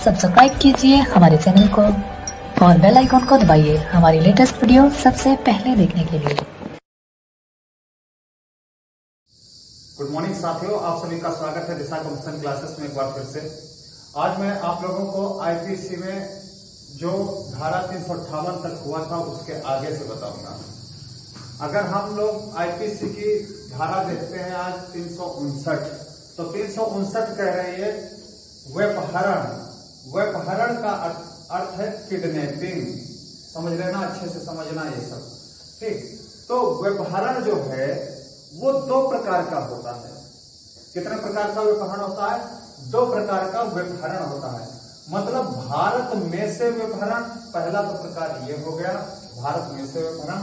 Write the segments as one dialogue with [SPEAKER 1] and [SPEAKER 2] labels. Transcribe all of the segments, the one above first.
[SPEAKER 1] Subscribe कीजिए हमारे channel को और बेल आइकॉन को दबाइए हमारी लेटेस्ट वीडियो सबसे पहले देखने के लिए।
[SPEAKER 2] गुड मॉर्निंग साथियों, आप सभी का स्वागत है दिशा कंप्यूटर क्लासेस में एक बार फिर से। आज मैं आप लोगों को आईपीसी में जो धारा 358 तक हुआ था उसके आगे से बताऊंगा। अगर हम लोग आईपीसी की धारा देखते हैं आज 359, तो 359 कह रही है व्यपहरण। व्यपहरण का अर्थ है किडनैपिंग। समझ लेना, अच्छे से समझना ये सब, ठीक। तो व्यपहरण जो है वो दो प्रकार का होता है। कितने प्रकार का व्यपहरण होता है? दो प्रकार का व्यपहरण होता है। मतलब भारत में से व्यपहरण, पहला तो प्रकार ये हो गया भारत में से व्यपहरण।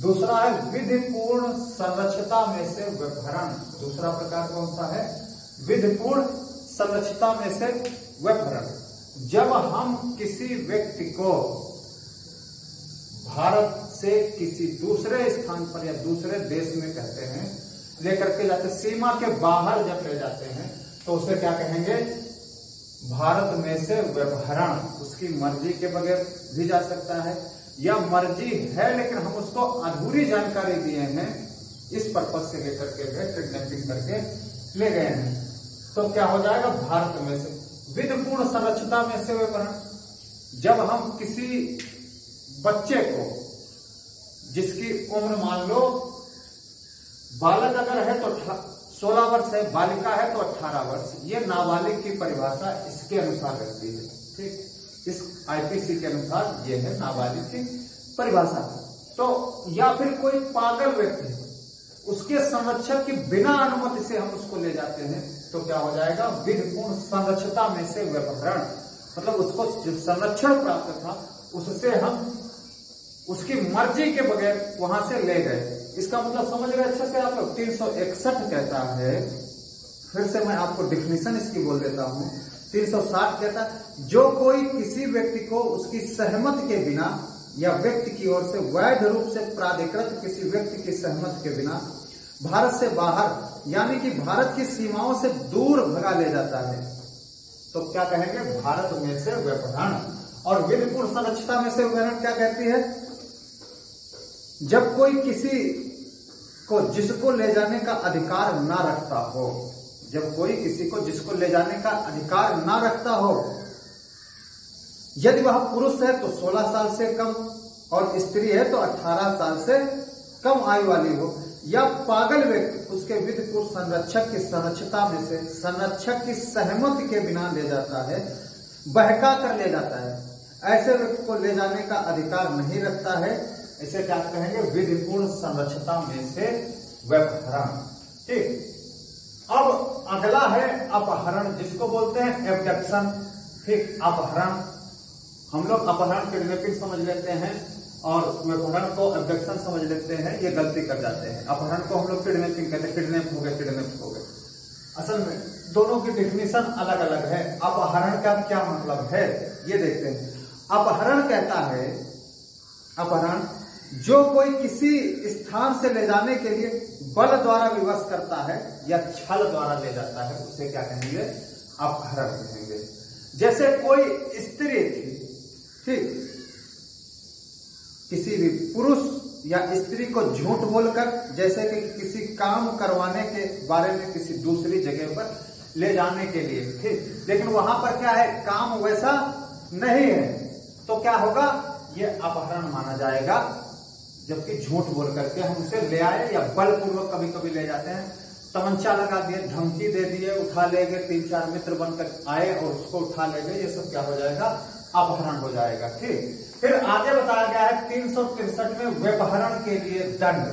[SPEAKER 2] दूसरा है विधिपूर्ण संरक्षिता में से व्यपहरण। दूसरा प्रकार कौन सा है? विधिपूर्ण संरक्षिता में से व्यपहरण। जब हम किसी व्यक्ति को भारत से किसी दूसरे स्थान पर या दूसरे देश में कहते हैं लेकर के जाते, सीमा के बाहर जब ले जाते हैं तो उसे क्या कहेंगे? भारत में से व्यपहरण। उसकी मर्जी के बगैर भी जा सकता है या मर्जी है लेकिन हम उसको अधूरी जानकारी दिए हैं, इस पर्पज से लेकर के गए, किडनैपिंग करके ले गए हैं, तो क्या हो जाएगा? भारत में से। विधिपूर्ण संरक्षिता में से व्यपहरण, जब हम किसी बच्चे को जिसकी उम्र मान लो बालक अगर है तो 16 वर्ष है, बालिका है तो 18 वर्ष, ये नाबालिग की परिभाषा इसके अनुसार रहती है, ठीक। इस आईपीसी के अनुसार ये है नाबालिग की परिभाषा। तो या फिर कोई पागल व्यक्ति, उसके संरक्षण की बिना अनुमति से हम उसको ले जाते हैं तो क्या हो जाएगा? विधिपूर्ण संरक्षिता में से व्यपहरण। मतलब उसको जो संरक्षण प्राप्त था उससे हम उसकी मर्जी के बगैर वहां से ले गए। इसका मतलब समझ रहे अच्छे से आप लोग? 361 कहता है, फिर से मैं आपको डिफिनीशन इसकी बोल देता हूं। 360 कहता है जो कोई किसी व्यक्ति को उसकी सहमति के बिना या व्यक्ति की ओर से वैध रूप से प्राधिकृत किसी व्यक्ति की सहमति के बिना भारत से बाहर यानी कि भारत की सीमाओं से दूर भगा ले जाता है तो क्या कहेंगे? भारत में से व्यपहरण। और विधिपूर्ण संरक्षिता में से व्यपहरण क्या कहती है? जब कोई किसी को जिसको ले जाने का अधिकार ना रखता हो, जब कोई किसी को जिसको ले जाने का अधिकार ना रखता हो, यदि वह पुरुष है तो 16 साल से कम और स्त्री है तो 18 साल से कम आयु वाली हो, या पागल व्यक्ति उसके विधिपूर्ण संरक्षक की संरक्षिता में से संरक्षक की सहमति के बिना ले जाता है, बहका कर ले जाता है, ऐसे व्यक्ति को ले जाने का अधिकार नहीं रखता है, इसे क्या कहेंगे? विधिपूर्ण संरक्षिता में से व्यपहरण, ठीक। अब अगला है अपहरण, जिसको बोलते हैं एब्डक्शन, ठीक। अपहरण हम लोग अपहरण किडनैपिंग समझ लेते हैं और व्यपहरण को एब्डक्शन समझ लेते हैं, ये गलती कर जाते हैं। अपहरण को हम लोग किडनैपिंग कहते हैं, किडनैप हो गए, किडनैप हो गए। असल में दोनों की डिफिनीशन अलग अलग है। अपहरण का क्या मतलब है ये देखते हैं। अपहरण कहता है, अपहरण जो कोई किसी स्थान से ले जाने के लिए बल द्वारा विवश करता है या छल द्वारा ले जाता है, उसे क्या कहेंगे? अपहरण कहेंगे। जैसे कोई स्त्री थी, ठीक, किसी भी पुरुष या स्त्री को झूठ बोलकर, जैसे कि किसी काम करवाने के बारे में किसी दूसरी जगह पर ले जाने के लिए, ठीक, लेकिन वहां पर क्या है? काम वैसा नहीं है, तो क्या होगा? ये अपहरण माना जाएगा। जबकि झूठ बोल करके हम उसे ले आए या बलपूर्वक कभी कभी ले जाते हैं, तमंचा लगा दिए, धमकी दे दिए, उठा ले गए, 3-4 मित्र बनकर आए और उसको उठा ले गए, ये सब क्या हो जाएगा? अपहरण हो जाएगा, ठीक। फिर आगे बताया गया है 363 में व्यपहरण के लिए दंड।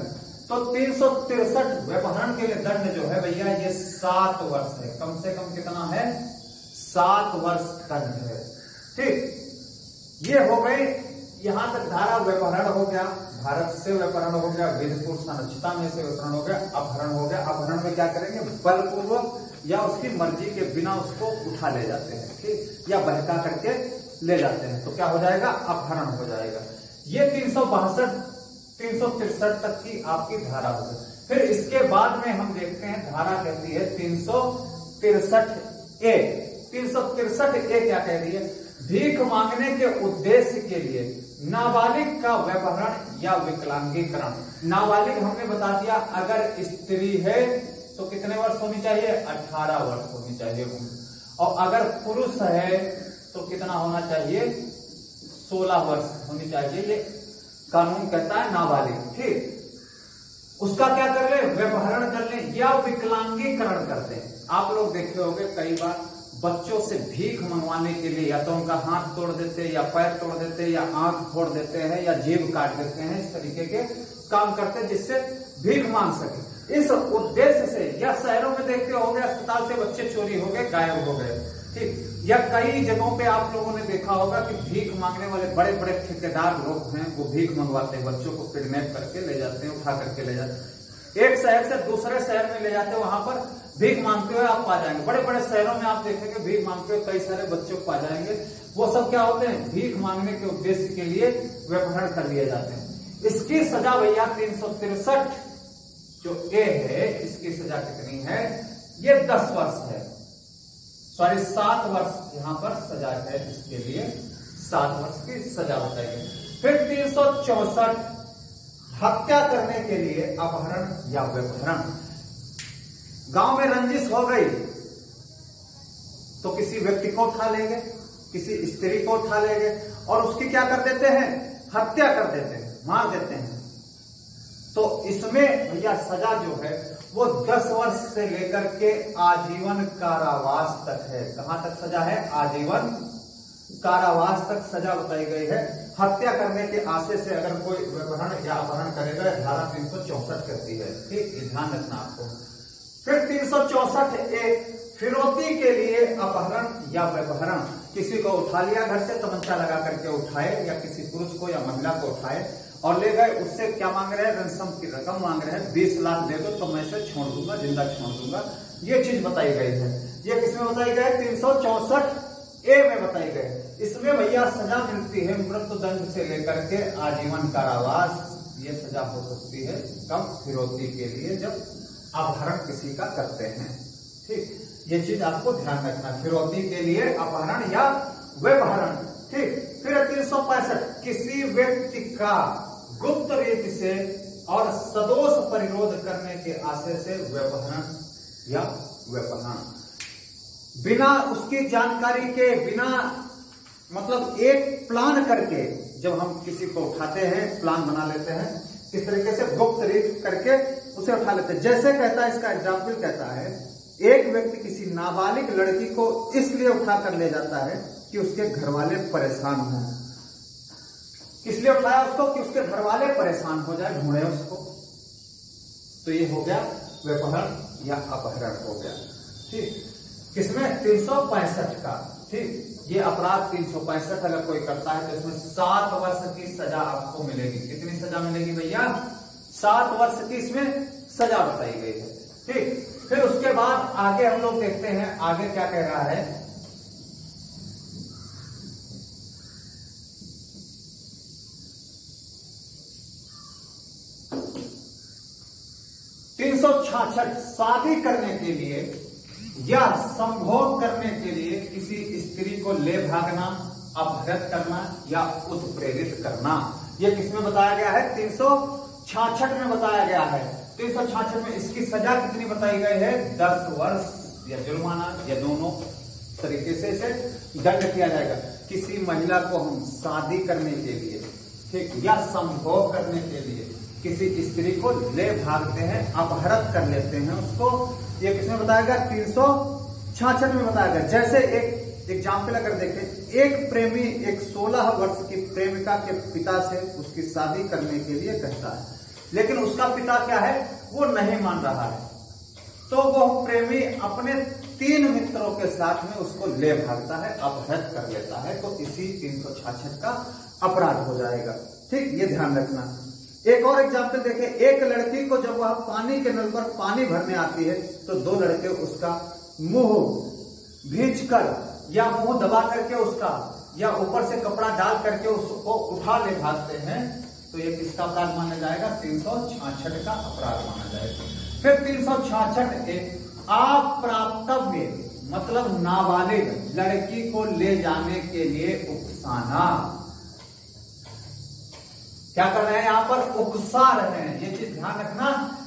[SPEAKER 2] तो 363 व्यपहरण के लिए दंड जो है भैया ये 7 वर्ष है। कम से कम कितना है? 7 वर्ष दंड है, ठीक। ये हो गए, यहां तक धारा व्यपहरण हो गया, भारत से व्यपहरण हो गया, विधिपूर्ण संरक्षिता में से व्यपहरण हो गया, अपहरण हो गया। अपहरण में क्या करेंगे? बलपूर्वक या उसकी मर्जी के बिना उसको उठा ले जाते हैं, ठीक, या बहका करके ले जाते हैं, तो क्या हो जाएगा? अपहरण हो जाएगा। ये 362 363 तक की आपकी धारा हो गई। फिर इसके बाद में हम देखते हैं धारा कहती है 363A। 363 ए क्या कह रही है? भीख मांगने के उद्देश्य के लिए नाबालिग का व्यभिचारण या विकलांगीकरण। नाबालिग हमने बता दिया, अगर स्त्री है तो कितने वर्ष होनी चाहिए? 18 वर्ष होनी चाहिए उम्र, और अगर पुरुष है तो कितना होना चाहिए? 16 वर्ष होनी चाहिए। ये कानून कहता है नाबालिग। ठीक, उसका क्या कर ले? व्यभिचारण कर ले या विकलांगीकरण करते हैं। आप लोग देखे होंगे कई बार बच्चों से भीख मंगवाने के लिए या तो उनका हाथ तोड़ देते या पैर तोड़ देते या आंख फोड़ देते हैं या जेब काट देते हैं, इस तरीके के काम करते हैं जिससे भीख मांग सके। इस उद्देश्य से, या शहरों में देखते होंगे अस्पताल से बच्चे चोरी हो गए, गायब हो गए। ठीक, या कई जगहों पे आप लोगों ने देखा होगा कि भीख मांगने वाले बड़े बड़े ठेकेदार लोग हैं, वो भीख मंगवाते हैं, बच्चों को किडनैप करके ले जाते हैं, उठा करके ले जाते हैं, एक शहर से दूसरे शहर में ले जाते हैं, वहां पर भीख मांगते हुए आप पा जाएंगे। बड़े बड़े शहरों में आप देखेंगे भीख मांगते हुए कई सारे बच्चों को पा जाएंगे। वो सब क्या होते हैं? भीख मांगने के उद्देश्य के लिए व्यभिचारण कर लिए जाते हैं। इसकी सजा भैया 363 जो ए है, इसकी सजा कितनी है? ये 10 वर्ष है, सॉरी 7 वर्ष यहां पर सजा है, इसके लिए 7 वर्ष की सजा बताई गई। फिर 364 हत्या करने के लिए अपहरण या व्यभिचारण। गांव में रंजिश हो गई तो किसी व्यक्ति को उठा लेंगे, किसी स्त्री को उठा लेंगे और उसकी क्या कर देते हैं? हत्या कर देते हैं, मार देते हैं। तो इसमें भैया सजा जो है वो 10 वर्ष से लेकर के आजीवन कारावास तक है। कहां तक सजा है? आजीवन कारावास तक सजा बताई गई है। हत्या करने के आशय से अगर कोई व्यभिचारण या अपहरण करेगा, धारा 364 कहती है। ठीक, ये ध्यान रखना आपको। फिर 364 ए फिरौती के लिए अपहरण या व्यभिचारण। किसी को उठा लिया घर से, तमंचा लगा करके उठाए, या किसी पुरुष को या महिला को उठाए और ले गए, उससे क्या मांग रहे हैं? रंसम की रकम मांग रहे हैं, 20 लाख दे दो तो मैं इसे छोड़ दूंगा, जिंदा छोड़ दूंगा। ये चीज बताई गई है। ये किसमें बताई गई? 364 ए में बताई गई। इसमें भैया सजा मिलती है मृत्युदंड से लेकर के आजीवन कारावास। ये सजा हो सकती है कब? फिरौती के लिए, जब अपहरण किसी का करते हैं। ठीक, ये चीज आपको ध्यान रखना, फिरौती के लिए अपहरण या व्यभिचारण। ठीक, फिर 365 किसी व्यक्ति का गुप्त रीति से और सदोष परिरोध करने के आशय से व्यभिचारण या व्यभिचारण। बिना उसकी जानकारी के, बिना मतलब एक प्लान करके जब हम किसी को उठाते हैं, प्लान बना लेते हैं, इस तरीके से गुप्त रीति करके उसे उठा लेते हैं। जैसे कहता है, इसका एग्जाम्पल कहता है, एक व्यक्ति किसी नाबालिग लड़की को इसलिए उठा कर ले जाता है कि उसके घर वाले परेशान हों। किस लिए उठाया उसको? कि उसके घर वाले परेशान हो जाए, ढूंढे उसको। तो ये हो गया व्यभिचारण या अपहरण हो गया। ठीक, किसमें? 365 का। ठीक, ये अपराध 365 अगर कोई करता है तो इसमें 7 वर्ष की सजा आपको मिलेगी। कितनी सजा मिलेगी भैया? 7 वर्ष की इसमें सजा बताई गई है। ठीक, फिर उसके बाद आगे हम लोग देखते हैं, आगे क्या कह रहा है। 366 शादी करने के लिए या संभोग करने के लिए किसी स्त्री को ले भागना, अपहृत करना या उत्प्रेरित करना। यह किसमें बताया गया है? 366 में बताया गया है। 366 में इसकी सजा कितनी बताई गई है? 10 वर्ष या जुर्माना या दोनों तरीके से इसे दंड किया जाएगा। किसी महिला को हम शादी करने के लिए, ठीक, या संभोग करने के लिए किसी स्त्री को ले भागते हैं, अपहृत कर लेते हैं उसको, ये किसमें बताया गया? 366 में बताया गया। जैसे एक एग्जाम्पल अगर देखें, एक प्रेमी एक 16 वर्ष की प्रेमिका के पिता से उसकी शादी करने के लिए कहता है, लेकिन उसका पिता क्या है? वो नहीं मान रहा है। तो वो प्रेमी अपने 3 मित्रों के साथ में उसको ले भागता है, अपहृत कर लेता है, तो इसी 366 का अपराध हो जाएगा। ठीक, ये ध्यान रखना। एक और एग्जाम्पल देखें, एक लड़की को जब वह पानी के नल पर पानी भरने आती है तो 2 लड़के उसका मुंह भींचकर या मुंह दबा करके उसका या ऊपर से कपड़ा डाल करके उसको उठा ले भागते हैं, तो ये किसका अपराध माना जाएगा? 366 का अपराध माना जाएगा। फिर 366 अप्राप्तव्य मतलब नाबालिग लड़की को ले जाने के लिए उकसाना। क्या कर रहे हैं यहाँ पर? उकसा रहे हैं। ये चीज ध्यान रखना।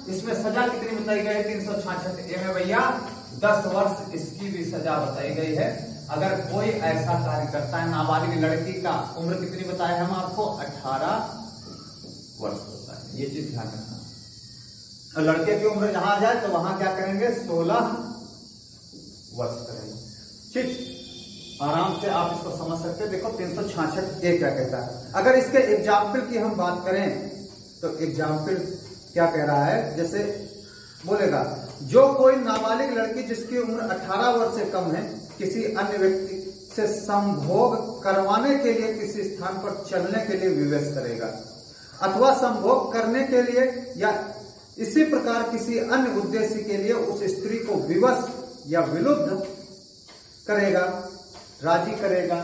[SPEAKER 2] इसमें सजा कितनी बताई गई है? 366 में भैया 10 वर्ष इसकी भी सजा बताई गई है। अगर कोई ऐसा कार्य करता है, नाबालिग लड़की का उम्र कितनी बताए हम आपको? 18 वर्ष होता है। ये चीज ध्यान रखना। और लड़के की उम्र जहां आ जाए तो वहां क्या करेंगे? 16 वर्ष करेंगे। ठीक, आराम से आप इसको समझ सकते हैं। देखो 366 ए क्या कहता है। अगर इसके एग्जाम्पल की हम बात करें तो एग्जाम्पल क्या कह रहा है? जैसे बोलेगा, जो कोई नाबालिग लड़की जिसकी उम्र 18 वर्ष से कम है किसी अन्य व्यक्ति से संभोग करवाने के लिए किसी स्थान पर चलने के लिए विवश करेगा अथवा संभोग करने के लिए या इसी प्रकार किसी अन्य उद्देश्य के लिए उस स्त्री को विवश या विलुब्ध करेगा, राजी करेगा,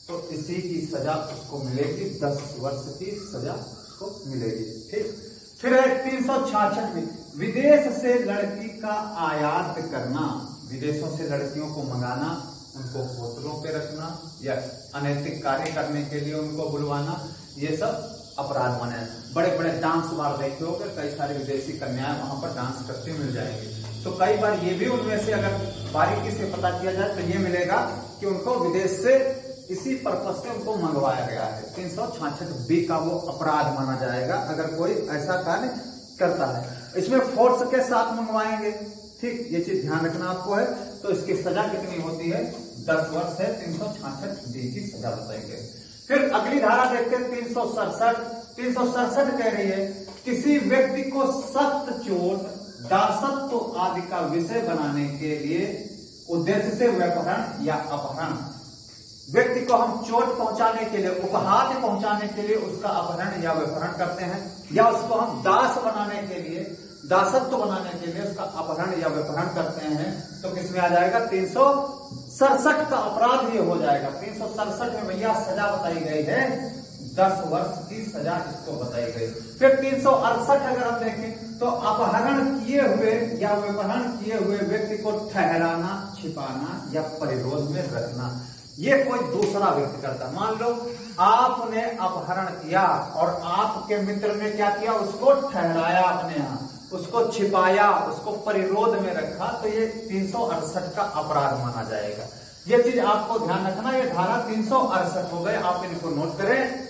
[SPEAKER 2] तो इसी की सजा उसको मिलेगी। 10 वर्ष की सजा उसको मिलेगी। ठीक, फिर है 366 में विदेश से लड़की का आयात करना। विदेशों से लड़कियों को मंगाना, उनको होटलों पे रखना या अनैतिक कार्य करने के लिए उनको बुलवाना, ये सब अपराध माने। बड़े बड़े डांस बार देखे होंगे, कई सारी विदेशी कन्याएं वहां पर डांस करती मिल जाएंगी। तो कई बार ये भी उनमें से अगर बारीकी से पता किया जाए तो ये मिलेगा कि उनको विदेश से इसी पर्पज से उनको मंगवाया गया है। 366 बी का वो अपराध माना जाएगा अगर कोई ऐसा कार्य करता है। इसमें फोर्स के साथ मंगवाएंगे। ठीक, ये चीज ध्यान रखना आपको है। तो इसकी सजा कितनी होती है? 10 वर्ष है। 366 बी की सजा बताएंगे। फिर अगली धारा देखते हैं 367। 367 कह रही है किसी व्यक्ति को सख्त चोट, दासत्व आदि का विषय बनाने के लिए उद्देश्य से व्यपहरण या अपहरण। व्यक्ति को हम चोट पहुंचाने के लिए, उपहार पहुंचाने के लिए उसका अपहरण या व्यपहरण करते हैं, या उसको हम दास बनाने के लिए, दासत्व बनाने के लिए उसका अपहरण या व्यपहरण करते हैं, तो किसमें आ जाएगा? 367 का अपराध ये हो जाएगा। 367 में भैया सजा बताई गई है 10 वर्ष की सजा इसको बताई गई। फिर 368 अगर हम देखें तो अपहरण किए हुए या व्यपहरण किए हुए व्यक्ति को ठहराना, छिपाना या परिरोध में रखना। ये कोई दूसरा व्यक्ति करता। मान लो आपने अपहरण किया और आपके मित्र ने क्या किया? उसको ठहराया अपने यहाँ, उसको छिपाया, उसको परिरोध में रखा, तो ये 368 का अपराध माना जाएगा। ये चीज आपको ध्यान रखना। ये धारा 368 हो गए, आप इनको नोट करें।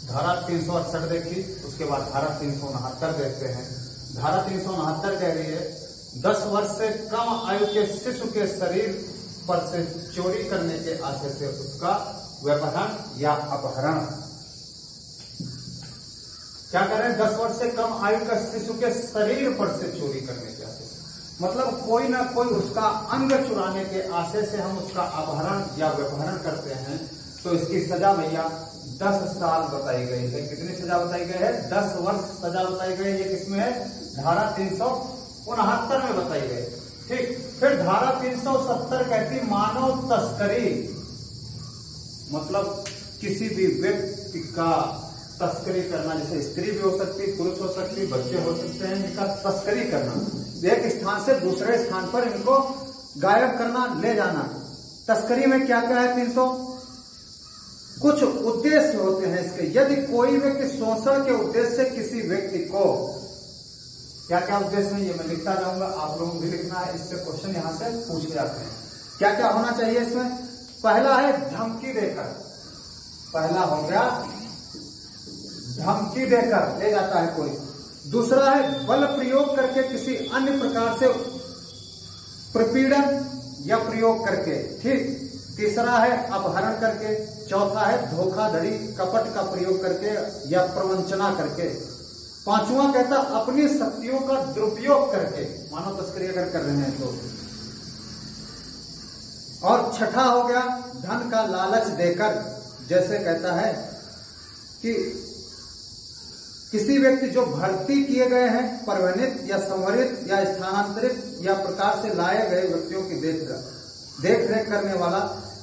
[SPEAKER 2] धारा 368 देखी, उसके बाद धारा 369 देखते हैं। धारा 369 कह रही है 10 वर्ष से कम आयु के शिशु के शरीर पर से चोरी करने के आशय से उसका व्यपहरण या अपहरण। क्या करें? 10 वर्ष से कम आयु का शिशु के शरीर पर से चोरी करने के आशय से, मतलब कोई ना कोई उसका अंग चुराने के आशय से हम उसका अपहरण या व्यपहरण करते हैं, तो इसकी सजा भैया 10 साल बताई गई है। कितनी सजा बताई गई है? 10 वर्ष सजा बताई गई है। ये किसमें है? धारा 369 में बताई गई। ठीक, फिर धारा 370 कहती मानव तस्करी, मतलब किसी भी व्यक्ति का तस्करी करना, जैसे स्त्री भी हो सकती, पुरुष हो सकती, बच्चे हो सकते हैं, इनका तस्करी करना, एक स्थान से दूसरे स्थान पर इनको गायब करना, ले जाना। तस्करी में क्या क्या है? 300 कुछ उद्देश्य होते हैं इसके। यदि कोई व्यक्ति शोषण के उद्देश्य से किसी व्यक्ति को, क्या क्या उद्देश्य है ये मैं लिखता जाऊंगा, आप लोगों को भी लिखना है, इससे क्वेश्चन यहां से पूछे जाते हैं। क्या क्या होना चाहिए इसमें? पहला है धमकी देकर, पहला हो गया धमकी देकर ले जाता है कोई। दूसरा है बल प्रयोग करके किसी अन्य प्रकार से प्रपीड़न या प्रयोग करके। ठीक, तीसरा है अपहरण करके। चौथा है धोखाधड़ी, कपट का प्रयोग करके या प्रवंचना करके। पांचवा कहता अपनी शक्तियों का दुरुपयोग करके, मानव तस्करी अगर कर रहे हैं तो। और छठा हो गया धन का लालच देकर, जैसे कहता है कि किसी व्यक्ति जो भर्ती किए गए हैं, परिवहनित या संवरित या स्थानांतरित या प्रकार से लाए गए व्यक्तियों की देख रेख करने वाला,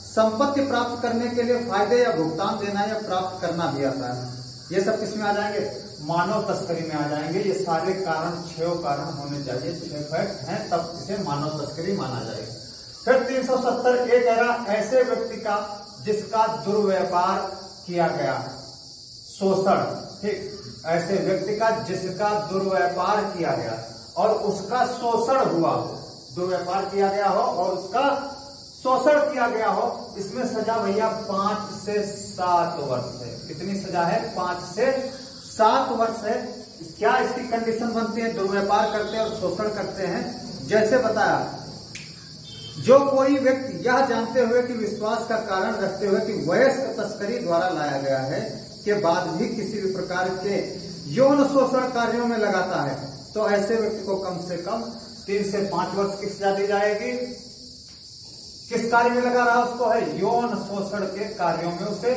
[SPEAKER 2] संपत्ति प्राप्त करने के लिए फायदे या भुगतान देना या प्राप्त करना भी आता है। ये सब किसमें आ जाएंगे? मानव तस्करी में आ जाएंगे। ये सारे कारण 6 कारण होने चाहिए, 6 फैक्ट हैं, तब इसे मानव तस्करी माना जाएगा। फिर 370 ए कह रहा ऐसे व्यक्ति का जिसका दुर्व्यापार किया गया, शोषण, ठीक, ऐसे व्यक्ति का जिसका दुर्व्यापार किया गया और उसका शोषण हुआ, दुर्व्यापार किया गया हो और उसका शोषण किया गया हो, इसमें सजा भैया 5 से 7 वर्ष है। कितनी सजा है? 5 से 7 वर्ष है। क्या इसकी कंडीशन बनती है? दुर्व्यापार करते हैं और शोषण करते हैं। जैसे बताया, जो कोई व्यक्ति यह जानते हुए कि विश्वास का कारण रखते हुए कि वयस्क तस्करी द्वारा लाया गया है के बाद भी किसी भी प्रकार के यौन शोषण कार्यों में लगाता है, तो ऐसे व्यक्ति को कम से कम 3 से 5 वर्ष की सजा दी जाएगी। किस कार्य में लगा रहा उसको? है यौन शोषण के कार्यों में उसे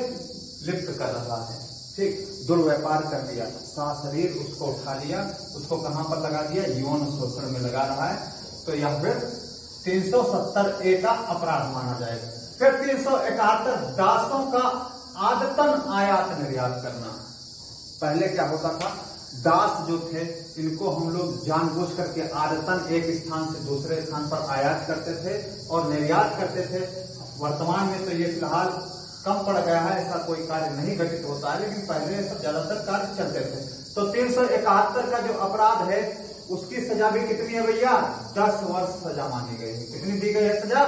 [SPEAKER 2] लिप्त कर रहा है, ठीक, दुर्व्यापार कर दिया, शरीर उसको उठा लिया, उसको कहां पर लगा दिया? यौन शोषण में लगा रहा है, तो यह फिर 370 ए का अपराध माना जाएगा। फिर 371 दासों का आदतन आयात निर्यात करना। पहले क्या होता था? दास जो थे इनको हम लोग जानबूझ करके आदतन एक स्थान से दूसरे स्थान पर आयात करते थे और निर्यात करते थे। वर्तमान में तो ये फिलहाल कम पड़ गया है, ऐसा कोई कार्य नहीं घटित होता है, लेकिन पहले सब ज्यादातर कार्य चलते थे। तो 371 का जो अपराध है उसकी सजा भी कितनी है भैया? 10 वर्ष सजा मानी गई है। कितनी दी गई है सजा?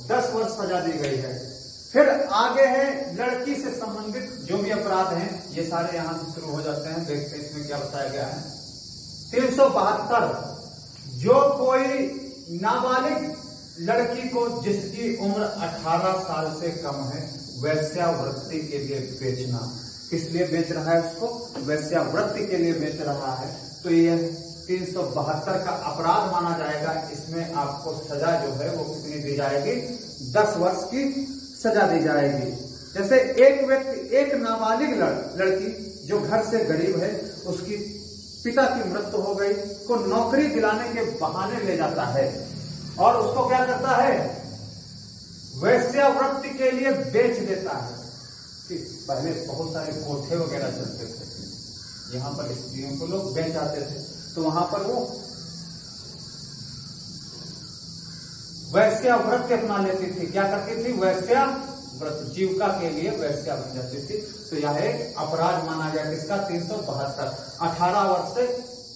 [SPEAKER 2] 10 वर्ष सजा दी गई है। फिर आगे है लड़की से संबंधित जो भी अपराध हैं, ये सारे यहां से शुरू हो जाते हैं। देखते हैं इसमें क्या बताया गया है। 372 जो कोई नाबालिग लड़की को जिसकी उम्र 18 साल से कम है वेश्यावृत्ति के लिए बेचना। किस लिए बेच रहा है उसको? वेश्यावृत्ति के लिए बेच रहा है, तो ये 372 का अपराध माना जाएगा। इसमें आपको सजा जो है वो कितनी दी जाएगी? 10 वर्ष की सजा दी जाएगी। जैसे एक व्यक्ति, एक नाबालिग लड़की जो घर से गरीब है, उसकी पिता की मृत्यु हो गई, को नौकरी दिलाने के बहाने ले जाता है और उसको क्या करता है? वेश्यावृत्ति के लिए बेच देता है। पहले बहुत सारे कोठे वगैरह चलते थे, यहाँ पर स्त्रियों को लोग बेच आते थे, तो वहां पर वो वैश्यावृत्ति अपना लेती थी। क्या करती थी? वैश्यावृत्ति, जीविका के लिए वैश्या बन जाती थी। तो यह एक अपराध माना गया किसका? 372, 18 वर्ष से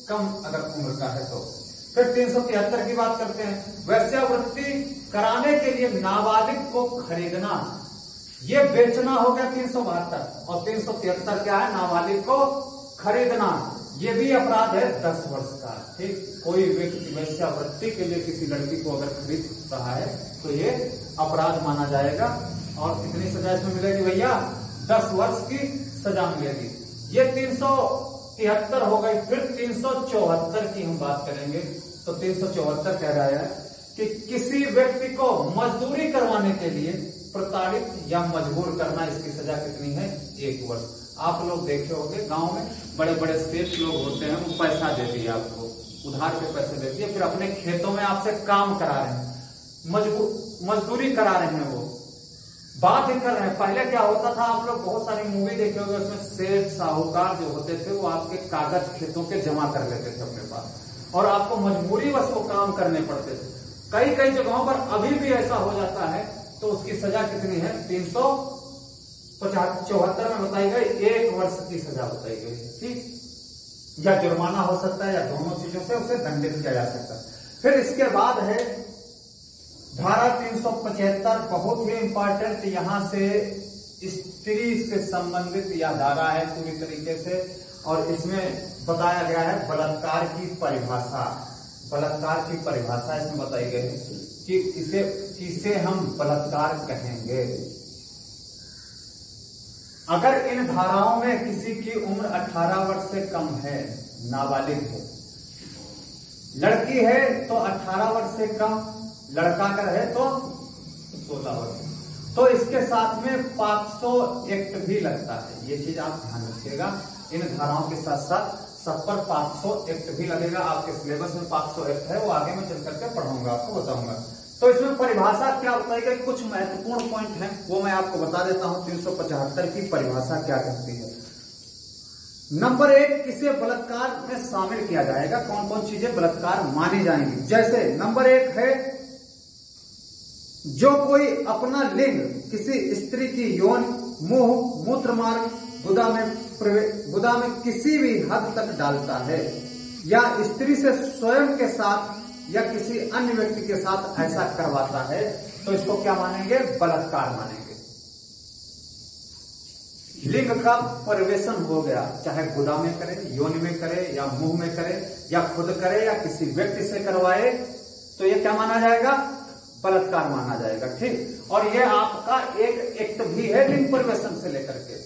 [SPEAKER 2] कम अगर उम्र का है तो। फिर 373 की बात करते हैं। वैश्यावृत्ति कराने के लिए नाबालिग को खरीदना, ये बेचना हो गया 372। और 373 क्या है? नाबालिग को खरीदना, ये भी अपराध है 10 वर्ष का। ठीक, कोई व्यक्ति वेश्यावृत्ति के लिए किसी लड़की को अगर खरीद रहा है तो ये अपराध माना जाएगा। और कितनी सजा इसमें मिलेगी भैया? 10 वर्ष की सजा मिलेगी। ये 373 हो गई। फिर 374 की हम बात करेंगे। तो 374 कह रहा है कि किसी व्यक्ति को मजदूरी करवाने के लिए प्रताड़ित या मजबूर करना, इसकी सजा कितनी है? 1 वर्ष। आप लोग देखे होंगे गांव में बड़े बड़े सेठ लोग होते हैं, वो पैसा देती है आपको, उधार पे पैसे देती है, फिर अपने खेतों में आपसे काम करा रहे हैं, मजदूरी करा रहे हैं, वो बात ही कर रहे हैं। पहले क्या होता था, आप लोग बहुत सारी मूवी देखे होंगे, उसमें सेठ साहूकार जो होते थे वो आपके कागज खेतों के जमा कर लेते थे अपने पास और आपको मजबूरी बस वो काम करने पड़ते थे। कई कई जगहों पर अभी भी ऐसा हो जाता है। तो उसकी सजा कितनी है? 374 में बताई गई 1 वर्ष की सजा बताई गई। ठीक, या जुर्माना हो सकता है या दोनों चीजों से उसे दंडित किया जा सकता है। फिर इसके बाद है धारा 375, बहुत ही इंपॉर्टेंट, यहां से स्त्री से संबंधित यह धारा है पूरी तरीके से। और इसमें बताया गया है बलात्कार की परिभाषा। बलात्कार की परिभाषा इसमें बताई गई है कि इसे हम बलात्कार कहेंगे अगर इन धाराओं में किसी की उम्र 18 वर्ष से कम है, नाबालिग है, लड़की है तो 18 वर्ष से कम, लड़का का है तो 16 वर्ष। तो इसके साथ में पॉक्सो एक्ट भी लगता है। ये चीज आप ध्यान रखिएगा, इन धाराओं के साथ साथ सब पर पॉक्सो एक्ट भी लगेगा। आपके सिलेबस में पॉक्सो एक्ट है, वो आगे मैं चल करके पढ़ाऊंगा, आपको बताऊंगा। तो इसमें परिभाषा क्या बताई गई, कुछ महत्वपूर्ण पॉइंट हैं वो मैं आपको बता देता हूं। 375 की परिभाषा क्या कहती है? नंबर 1, किसे बलात्कार में शामिल किया जाएगा, कौन कौन चीजें बलात्कार मानी जाएंगी। जैसे नंबर 1 है, जो कोई अपना लिंग किसी स्त्री की यौन, मुंह, मूत्र मार्ग, गुदा में किसी भी हद तक डालता है, या स्त्री से स्वयं के साथ या किसी अन्य व्यक्ति के साथ ऐसा करवाता है, तो इसको क्या मानेंगे, बलात्कार मानेंगे। लिंग का परिवेशन हो गया, चाहे गुदा में करे, योनि में करे, या मुंह में करे, या खुद करे, या किसी व्यक्ति से करवाए, तो ये क्या माना जाएगा, बलात्कार माना जाएगा। ठीक, और ये आपका एक एक्ट भी है लिंग परिवेशन से लेकर के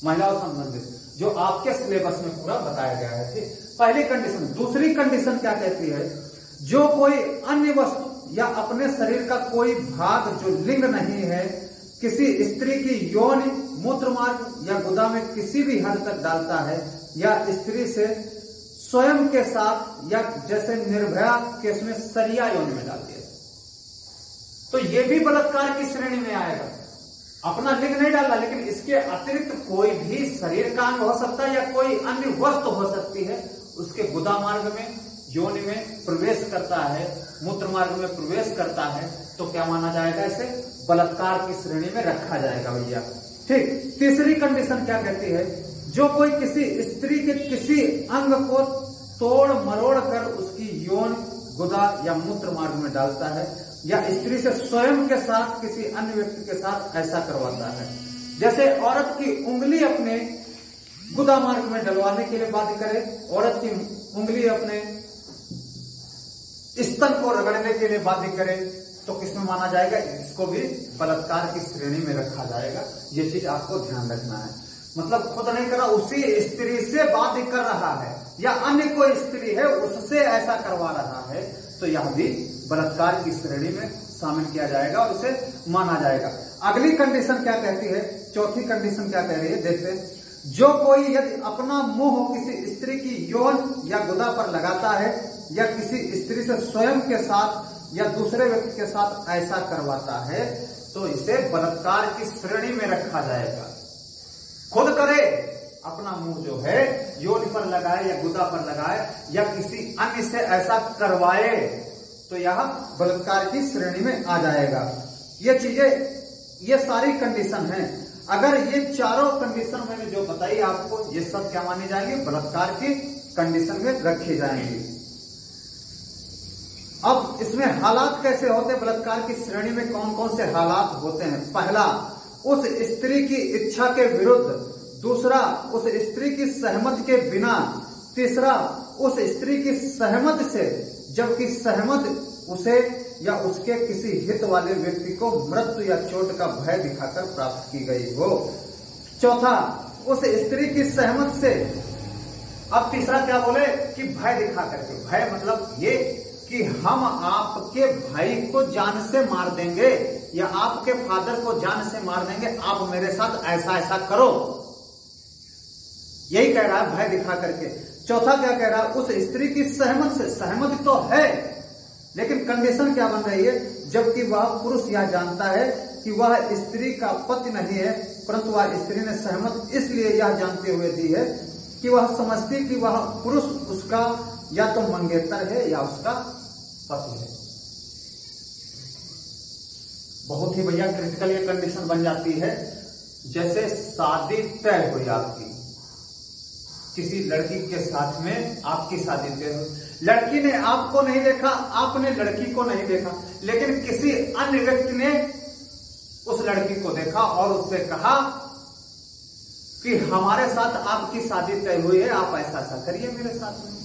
[SPEAKER 2] महिलाओं संबंधित, जो आपके सिलेबस में पूरा बताया गया है। ठीक, पहली कंडीशन। दूसरी कंडीशन क्या कहती है, जो कोई अन्य वस्तु या अपने शरीर का कोई भाग जो लिंग नहीं है, किसी स्त्री की यौन, मूत्र मार्ग या गुदा में किसी भी हद तक डालता है, या स्त्री से स्वयं के साथ, या जैसे निर्भया केस में सरिया यौन में डाल दिया, तो ये भी बलात्कार की श्रेणी में आएगा। अपना लिंग नहीं डाला, लेकिन इसके अतिरिक्त कोई भी शरीर का अंग हो सकता है, या कोई अन्य वस्तु हो सकती है, उसके गुदा मार्ग में, योनि में प्रवेश करता है, मूत्र मार्ग में प्रवेश करता है, तो क्या माना जाएगा, इसे बलात्कार की श्रेणी में रखा जाएगा भैया। ठीक, तीसरी कंडीशन क्या कहती है, जो कोई किसी स्त्री के किसी अंग को तोड़ मरोड़ कर उसकी यौन, गुदा या मूत्र मार्ग में डालता है, या स्त्री से स्वयं के साथ किसी अन्य व्यक्ति के साथ ऐसा करवाता है। जैसे औरत की उंगली अपने गुदा मार्ग में डलवाने के लिए बाध्य करे, औरत की उंगली अपने स्तन को रगड़ने के लिए बाध्य करे, तो किसमें माना जाएगा, इसको भी बलात्कार की श्रेणी में रखा जाएगा। ये चीज आपको ध्यान रखना है। मतलब खुद नहीं करा, उसी स्त्री से बाध्य कर रहा है, या अन्य कोई स्त्री है उससे ऐसा करवा रहा है, तो यह भी बलात्कार की श्रेणी में शामिल किया जाएगा और उसे माना जाएगा। अगली कंडीशन क्या कहती है, चौथी कंडीशन क्या कह रही है, देखते हैं। जो कोई यदि अपना मुंह किसी स्त्री की यौन या गुदा पर लगाता है, या किसी स्त्री से स्वयं के साथ या दूसरे व्यक्ति के साथ ऐसा करवाता है, तो इसे बलात्कार की श्रेणी में रखा जाएगा। खुद करे, अपना मुंह जो है योनि पर लगाए या गुदा पर लगाए, या किसी अन्य से ऐसा करवाए, तो यह बलात्कार की श्रेणी में आ जाएगा। ये चीजें, ये सारी कंडीशन हैं। अगर ये चारों कंडीशन मैंने जो बताई आपको, ये सब क्या मानी जाएंगी, बलात्कार की कंडीशन में रखी जाएंगी। अब इसमें हालात कैसे होते हैं, बलात्कार की श्रेणी में कौन कौन से हालात होते हैं। पहला, उस स्त्री की इच्छा के विरुद्ध। दूसरा, उस स्त्री की सहमति के बिना। तीसरा, उस स्त्री की सहमति से, जबकि सहमति उसे या उसके किसी हित वाले व्यक्ति को मृत्यु या चोट का भय दिखाकर प्राप्त की गई हो। चौथा, उस स्त्री की सहमति से। अब तीसरा क्या बोले कि भय दिखा करके। भय मतलब ये कि हम आपके भाई को जान से मार देंगे, या आपके फादर को जान से मार देंगे, आप मेरे साथ ऐसा ऐसा करो, यही कह रहा है भय दिखा करके। चौथा क्या कह रहा है, उस स्त्री की सहमति से। सहमति तो है, लेकिन कंडीशन क्या बन रही है, जबकि वह पुरुष यह जानता है कि वह स्त्री का पति नहीं है, परंतु वह स्त्री ने सहमति इसलिए यह जानते हुए दी है कि वह समझती कि वह पुरुष उसका या तो मंगेतर है या उसका पति है। बहुत ही भैया क्रिटिकल ये कंडीशन बन जाती है। जैसे शादी तय हुई आपकी किसी लड़की के साथ में, आपकी शादी तय हुई, लड़की ने आपको नहीं देखा, आपने लड़की को नहीं देखा, लेकिन किसी अन्य व्यक्ति ने उस लड़की को देखा और उससे कहा कि हमारे साथ आपकी शादी तय हुई है, आप ऐसा ऐसा करिए मेरे साथ में।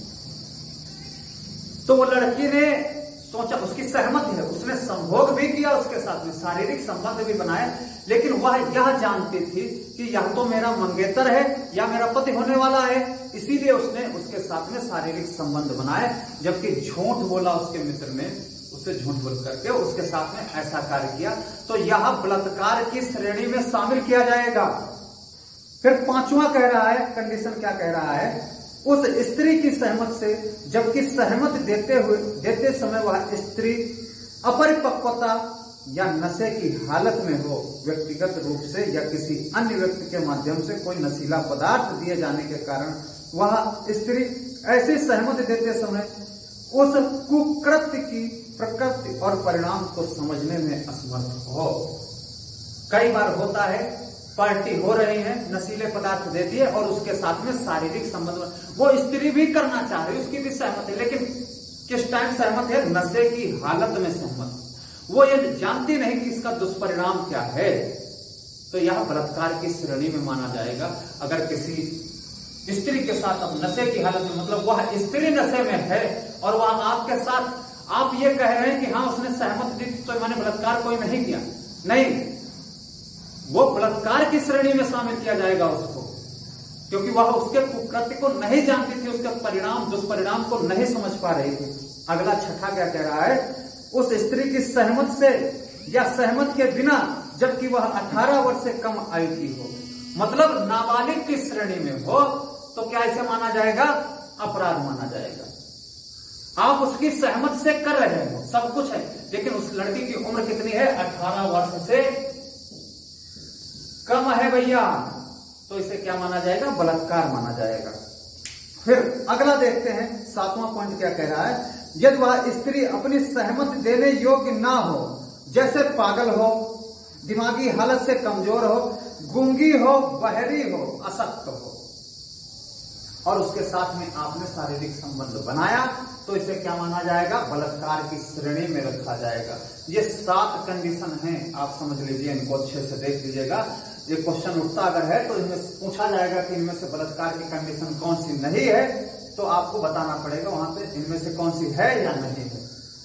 [SPEAKER 2] तो वो लड़की ने सोचा, उसकी सहमति है, उसने संभोग भी किया उसके साथ में, शारीरिक संबंध भी बनाए, लेकिन वह यह जानती थी कि यह तो मेरा मंगेतर है या मेरा पति होने वाला है, इसीलिए उसने उसके साथ में शारीरिक संबंध बनाए, जबकि झूठ बोला उसके मित्र ने, उसे झूठ बोल करके उसके साथ में ऐसा कार्य किया, तो यह बलात्कार की श्रेणी में शामिल किया जाएगा। फिर पांचवा कह रहा है, कंडीशन क्या कह रहा है, उस स्त्री की सहमति से, जबकि सहमति देते समय वह स्त्री अपरिपक्वता या नशे की हालत में हो, व्यक्तिगत रूप से या किसी अन्य व्यक्ति के माध्यम से कोई नशीला पदार्थ दिए जाने के कारण वह स्त्री ऐसी सहमति देते समय उस कुकृत्य की प्रकृति और परिणाम को समझने में असमर्थ हो। कई बार होता है, पार्टी हो रही है, नशीले पदार्थ देती है और उसके साथ में शारीरिक संबंध, वो स्त्री भी करना चाह रही है, उसकी भी सहमति है, लेकिन किस टाइम सहमत है? नशे की हालत में सहमत। वो ये जानती नहीं कि इसका दुष्परिणाम क्या है, तो यह बलात्कार की श्रेणी में माना जाएगा। अगर किसी स्त्री के साथ अब नशे की हालत में, मतलब वह स्त्री नशे में है और वह आपके साथ, आप ये कह रहे हैं कि हाँ उसने सहमति दी तो मैंने बलात्कार कोई नहीं किया, नहीं, वो बलात्कार की श्रेणी में शामिल किया जाएगा उसको, क्योंकि वह उसके कुकृत्य को नहीं जानती थी, उसके परिणाम दुष्परिणाम को नहीं समझ पा रही थी। अगला छठा क्या कह रहा है? उस स्त्री की सहमत से या सहमत के बिना, जबकि वह 18 वर्ष से कम आयु की हो, मतलब नाबालिग की श्रेणी में हो, तो क्या इसे माना जाएगा? अपराध माना जाएगा। आप उसकी सहमत से कर रहे हो, सब कुछ है, लेकिन उस लड़की की उम्र कितनी है? 18 वर्ष से कम है भैया, तो इसे क्या माना जाएगा? बलात्कार माना जाएगा। फिर अगला देखते हैं, 7वां पॉइंट क्या कह रहा है? यदि वह स्त्री अपनी सहमति देने योग्य ना हो, जैसे पागल हो, दिमागी हालत से कमजोर हो, गूंगी हो, बहरी हो, अशक्त हो, और उसके साथ में आपने शारीरिक संबंध बनाया, तो इसे क्या माना जाएगा? बलात्कार की श्रेणी में रखा जाएगा। ये 7 कंडीशन हैं, आप समझ लीजिए, इनको अच्छे से देख लीजिएगा। ये क्वेश्चन उठता अगर है तो इनमें पूछा जाएगा कि इनमें से बलात्कार की कंडीशन कौन सी नहीं है, तो आपको बताना पड़ेगा वहां पे इनमें से कौन सी है या नहीं है।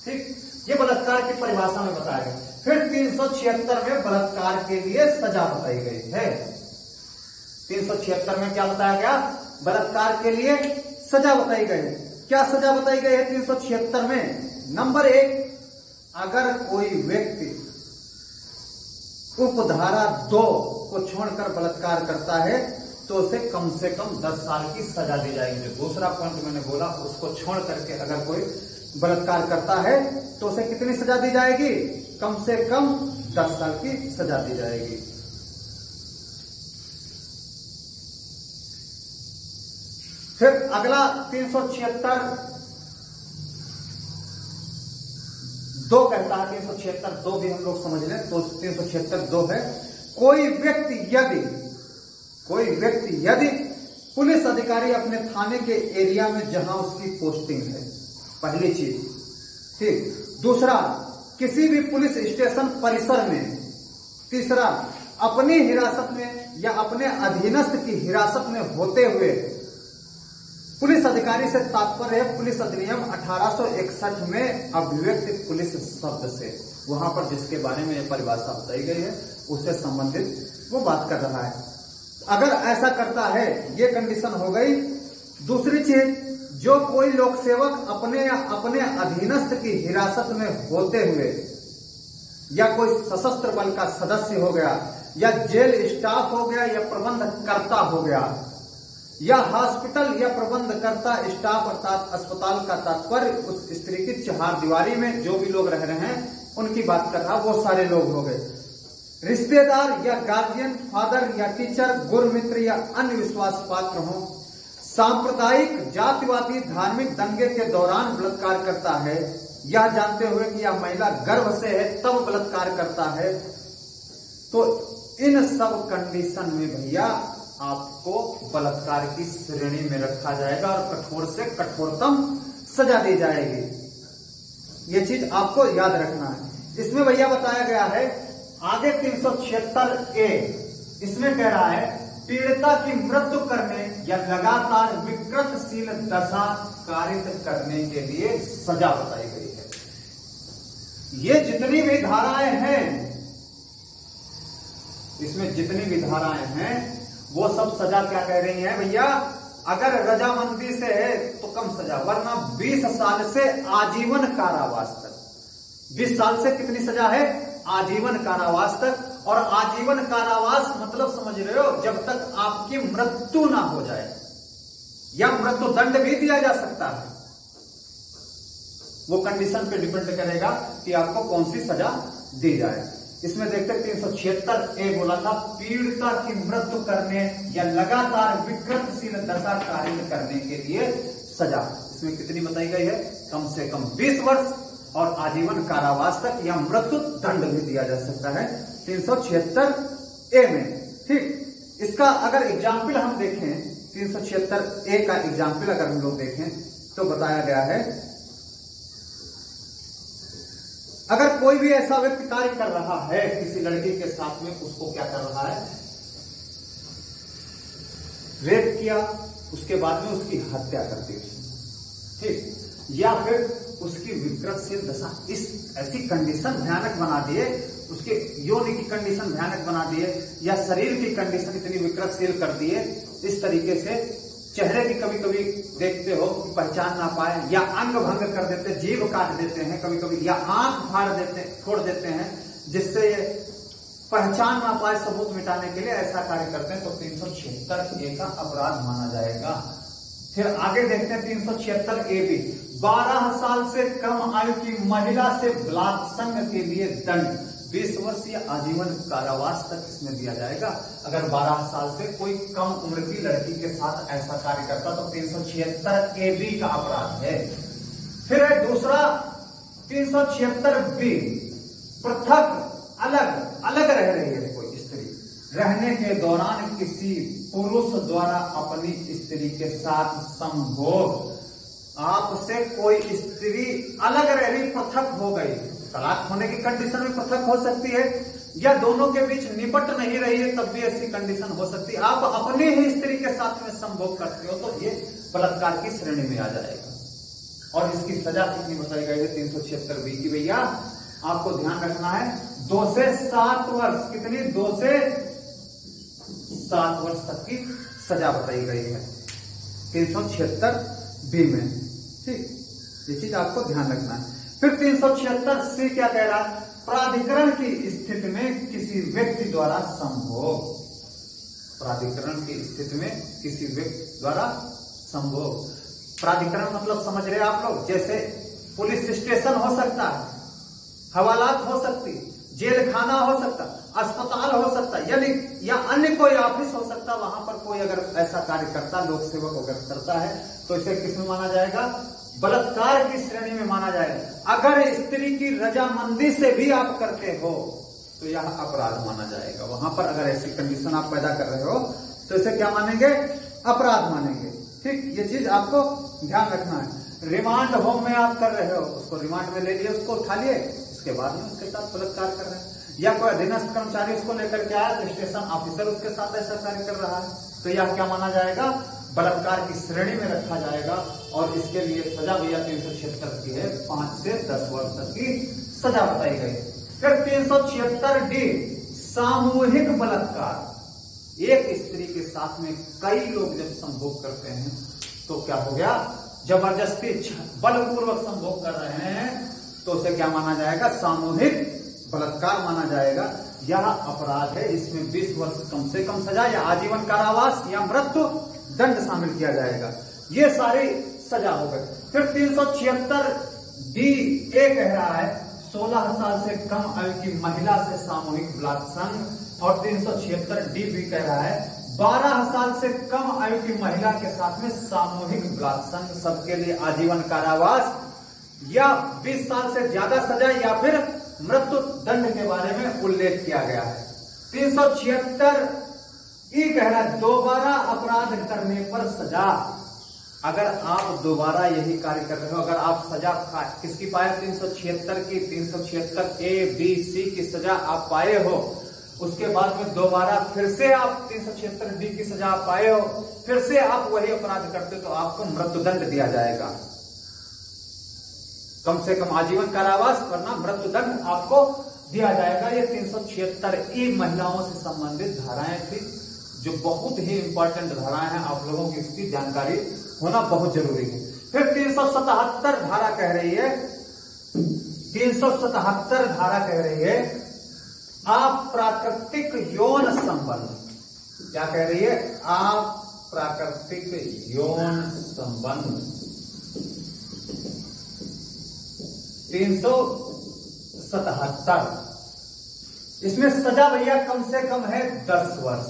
[SPEAKER 2] ठीक, ये बलात्कार की परिभाषा में बताया गया। फिर 376 में बलात्कार के लिए सजा बताई गई है। 376 में क्या बताया गया? बलात्कार के लिए सजा बताई गई। क्या सजा बताई गई है 376 में? नंबर 1, अगर कोई व्यक्ति उपधारा 2 को छोड़कर बलात्कार करता है तो उसे कम से कम 10 साल की सजा दी जाएगी। जो दूसरा पॉइंट मैंने बोला, उसको छोड़ करके अगर कोई बलात्कार करता है तो उसे कितनी सजा दी जाएगी? कम से कम 10 साल की सजा दी जाएगी। फिर अगला 376 2 कहता है, 376 2 भी हम लोग समझ लें तो 376 2 है, कोई व्यक्ति यदि पुलिस अधिकारी अपने थाने के एरिया में जहां उसकी पोस्टिंग है, पहली चीज, ठीक। दूसरा, किसी भी पुलिस स्टेशन परिसर में। तीसरा, अपनी हिरासत में या अपने अधीनस्थ की हिरासत में होते हुए। पुलिस अधिकारी से तात्पर्य है पुलिस अधिनियम 1861 में अभिव्यक्ति पुलिस शब्द से, वहां पर जिसके बारे में यह परिभाषा बताई गई है उससे संबंधित वो बात कर रहा है। अगर ऐसा करता है, ये कंडीशन हो गई। दूसरी चीज, जो कोई लोक सेवक अपने अधीनस्थ की हिरासत में होते हुए या कोई सशस्त्र बल का सदस्य हो गया या जेल स्टाफ हो गया या प्रबंधकर्ता हो गया या हॉस्पिटल या प्रबंधकर्ता स्टाफ अर्थात अस्पताल का तात्पर्य उस स्त्री की चारदीवारी में जो भी लोग रह रहे हैं उनकी बात कर रहा, वो सारे लोग हो गए। रिश्तेदार या गार्जियन, फादर या टीचर, गुरु मित्र या अन्य विश्वास पात्र हो, सांप्रदायिक, जातिवादी, धार्मिक दंगे के दौरान बलात्कार करता है, यह जानते हुए कि यह महिला गर्भ से है तब बलात्कार करता है, तो इन सब कंडीशन में भैया आपको बलात्कार की श्रेणी में रखा जाएगा और कठोर से कठोरतम सजा दी जाएगी। ये चीज आपको याद रखना है। इसमें भैया बताया गया है आगे 376A, इसमें कह रहा है पीड़िता की मृत्यु करने या लगातार विकृतशील दशा कारित करने के लिए सजा बताई गई है। ये जितनी भी धाराएं हैं, इसमें जितनी भी धाराएं हैं वो सब सजा क्या कह रही हैं भैया? अगर रजामंदी से है तो कम सजा, वरना 20 साल से आजीवन कारावास तक। 20 साल से कितनी सजा है? आजीवन कारावास तक। और आजीवन कारावास मतलब समझ रहे हो, जब तक आपकी मृत्यु ना हो जाए, या मृत्यु दंड भी दिया जा सकता है। वो कंडीशन पे डिपेंड करेगा कि आपको कौन सी सजा दी जाए। इसमें देखते 376A बोला था पीड़िता की मृत्यु करने या लगातार विकृतशील दशा कार्य करने के लिए सजा। इसमें कितनी बताई गई है? कम से कम 20 वर्ष और आजीवन कारावास तक या मृत्यु दंड भी दिया जा सकता है 376A में। ठीक, इसका अगर एग्जाम्पल हम देखें 376A का एग्जाम्पल अगर हम लोग देखें तो बताया गया है, अगर कोई भी ऐसा व्यक्ति कार्य कर रहा है किसी लड़की के साथ में, उसको क्या कर रहा है? रेप किया, उसके बाद में उसकी हत्या कर दी उसने, ठीक, या फिर उसकी विकृतशील दशा, इस ऐसी कंडीशन भयानक बना दिए, उसके योनि की कंडीशन भयानक बना दिए, या शरीर की कंडीशन इतनी विकृतशील कर दिए, इस तरीके से चेहरे की कभी कभी देखते हो कि पहचान ना पाए, या अंग भंग कर देते, जीभ काट देते हैं कभी कभी, या आंख फोड़ देते हैं जिससे ये पहचान ना पाए, सबूत मिटाने के लिए ऐसा कार्य करते हैं, तो 376A का अपराध माना जाएगा। फिर आगे देखते हैं 376AB, 12 साल से कम आयु की महिला से बलात्संग के लिए दंड 20 वर्ष या आजीवन कारावास तक इसमें दिया जाएगा। अगर 12 साल से कोई कम उम्र की लड़की के साथ ऐसा कार्य करता तो 376AB का अपराध है। फिर है दूसरा 376B, पृथक अलग रह रही है कोई स्त्री, रहने के दौरान किसी पुरुष द्वारा अपनी स्त्री के साथ संभोग, आपसे कोई स्त्री अलग रह रही, पृथक हो गई, तलाक होने की कंडीशन में पृथक हो सकती है, या दोनों के बीच निपट नहीं रही है तब भी ऐसी कंडीशन हो सकती है, आप अपने ही स्त्री के साथ में संभोग करते हो तो ये बलात्कार की श्रेणी में आ जाएगा। और इसकी सजा कितनी बताई गई है 376B की? भैया आपको ध्यान रखना है 2 से 7 वर्ष, कितनी? 2 से 7 वर्ष तक की सजा बताई गई है 376B में। ठीक, ये चीज आपको ध्यान रखना है। फिर 376C क्या कह रहा है? प्राधिकरण की स्थिति में किसी व्यक्ति द्वारा संभोग, प्राधिकरण की स्थिति में किसी व्यक्ति द्वारा संभोग, प्राधिकरण मतलब समझ रहे आप लोग, जैसे पुलिस स्टेशन हो सकता है, हवालात हो सकती, जेल खाना हो सकता, अस्पताल हो सकता, यानी या अन्य कोई ऑफिस हो सकता, वहां पर कोई अगर ऐसा कार्य करता, लोक सेवक अगर करता है तो इसे किसमें माना जाएगा? बलात्कार की श्रेणी में माना जाएगा। अगर स्त्री की रजामंदी से भी आप करते हो तो यह अपराध माना जाएगा। वहां पर अगर ऐसी कंडीशन आप पैदा कर रहे हो तो इसे क्या मानेंगे? अपराध मानेंगे। ठीक, ये चीज आपको ध्यान रखना है। रिमांड होम में आप कर रहे हो, उसको रिमांड में ले लिए, उसको उठा लिए, उसके बाद में उसके साथ बलात्कार कर रहे हैं, या कोई अधीनस्थ कर्मचारी उसको लेकर के आया, स्टेशन ऑफिसर उसके साथ ऐसा कार्य कर रहा है, तो यह क्या माना जाएगा? बलात्कार की श्रेणी में रखा जाएगा। और इसके लिए सजा भैया 376 की है, 5 से 10 वर्ष तक की सजा बताई गई। फिर 376D, सामूहिक बलात्कार, एक स्त्री के साथ में कई लोग जब संभोग करते हैं तो क्या हो गया? जबरदस्ती बलपूर्वक संभोग कर रहे हैं तो उसे क्या माना जाएगा? सामूहिक बलात्कार माना जाएगा। यह अपराध है, इसमें 20 वर्ष कम से कम सजा या आजीवन कारावास या मृत्यु दंड शामिल किया जाएगा। ये सारी सजा हो गई। फिर 376D कह रहा है 16 साल से कम आयु की महिला से सामूहिक बलात्संग, और 376D भी कह रहा है 12 साल से कम आयु की महिला के साथ में सामूहिक बलात्संग, सबके लिए आजीवन कारावास या 20 साल से ज्यादा सजा या फिर मृत्यु दंड के बारे में उल्लेख किया गया है। 376E कह रहा है दोबारा अपराध करने पर सजा। अगर आप दोबारा यही कार्य कर रहे हो, अगर आप सजा किसकी पाए? 376 की, 376A, B, C की सजा आप पाए हो, उसके बाद में दोबारा फिर से आप 376D की सजा पाए हो, फिर से आप वही अपराध करते हो तो आपको मृत्युदंड दिया जाएगा। कम से कम आजीवन कारावास वरना मृत्युदंड आपको दिया जाएगा। ये 376E महिलाओं से संबंधित धाराएं थी जो बहुत ही इंपॉर्टेंट धाराएं हैं, आप लोगों की इसकी जानकारी होना बहुत जरूरी है। फिर 377 धारा कह रही है, 377 धारा कह रही है अप्राकृतिक यौन संबंध। क्या कह रही है? अप्राकृतिक यौन संबंध। 377 इसमें सजा भैया कम से कम है 10 वर्ष।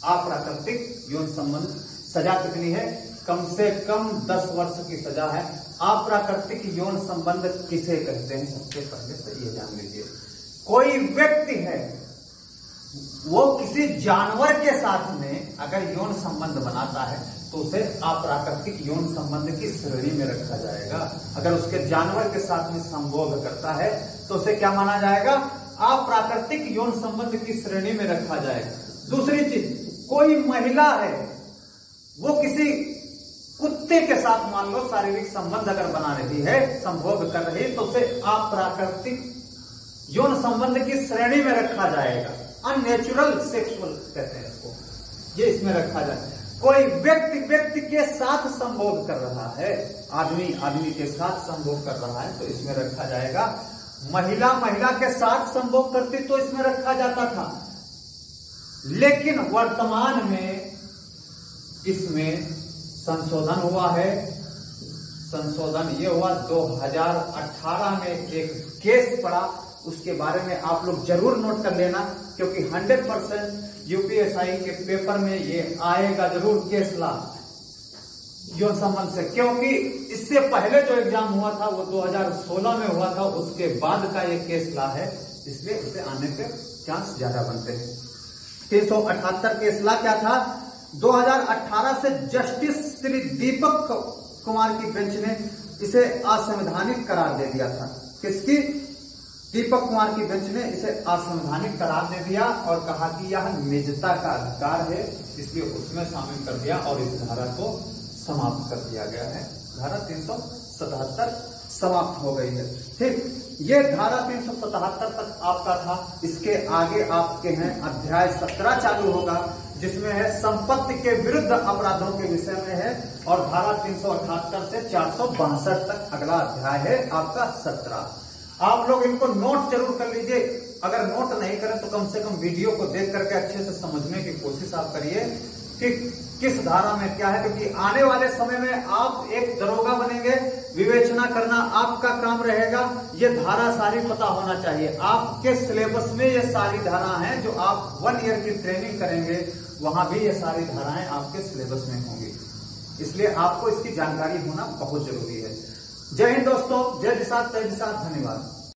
[SPEAKER 2] अप्राकृतिक यौन संबंध सजा कितनी है? कम से कम 10 वर्ष की सजा है। अप्राकृतिक यौन संबंध किसे कहते हैं? सबसे पहले तो ये जान लीजिए। कोई व्यक्ति है, वो किसी जानवर के साथ में अगर यौन संबंध बनाता है तो उसे अप्राकृतिक यौन संबंध की श्रेणी में रखा जाएगा। अगर उसके जानवर के साथ में संभोग करता है तो उसे क्या माना जाएगा? अप्राकृतिक यौन संबंध की श्रेणी में रखा जाएगा। दूसरी चीज, कोई महिला है, वो किसी कुत्ते के साथ मान लो शारीरिक संबंध अगर बना रही है, संभोग कर रही है, तो उसे अप्राकृतिक यौन संबंध की श्रेणी में रखा जाएगा। अननेचुरल सेक्सुअल कहते हैं इसको, ये इसमें रखा जाए। कोई व्यक्ति के साथ संभोग कर रहा है, आदमी के साथ संभोग कर रहा है, तो इसमें रखा जाएगा। महिला के साथ संभोग करती तो इसमें रखा जाता था, लेकिन वर्तमान में इसमें संशोधन हुआ है। संशोधन ये हुआ 2018 में एक केस पड़ा, उसके बारे में आप लोग जरूर नोट कर लेना, क्योंकि 100% यूपीएसआई के पेपर में ये आएगा जरूर केस ला यौन संबंध से। क्योंकि इससे पहले जो एग्जाम हुआ था वो 2016 में हुआ था, उसके बाद का ये केस ला है, इसलिए इसे आने के चांस ज्यादा बनते हैं। 378 केस ला क्या था? 2018 से जस्टिस श्री दीपक कुमार की बेंच ने इसे असंवैधानिक करार दे दिया था। किसकी? दीपक कुमार की बेंच ने इसे असंवैधानिक करार दे दिया और कहा कि यह निजता का अधिकार है, इसलिए उसमें शामिल कर दिया और इस धारा को समाप्त कर दिया गया है। धारा 377 समाप्त हो गई है। ठीक, ये धारा 377 तक आपका था। इसके आगे आपके हैं अध्याय 17 चालू होगा, जिसमें है संपत्ति के विरुद्ध अपराधों के विषय में है, और धारा 378 से 462 तक अगला अध्याय है आपका 17। आप लोग इनको नोट जरूर कर लीजिए। अगर नोट नहीं करें तो कम से कम वीडियो को देख करके अच्छे से समझने की कोशिश आप करिए कि किस धारा में क्या है, क्योंकि आने वाले समय में आप एक दरोगा बनेंगे, विवेचना करना आपका काम रहेगा। ये धारा सारी पता होना चाहिए। आपके सिलेबस में ये सारी धारा हैं, जो आप 1 ईयर की ट्रेनिंग करेंगे वहां भी ये सारी धाराएं आपके सिलेबस में होंगी, इसलिए आपको इसकी जानकारी होना बहुत जरूरी है। जय हिंद दोस्तों, जय जिसात, धन्यवाद।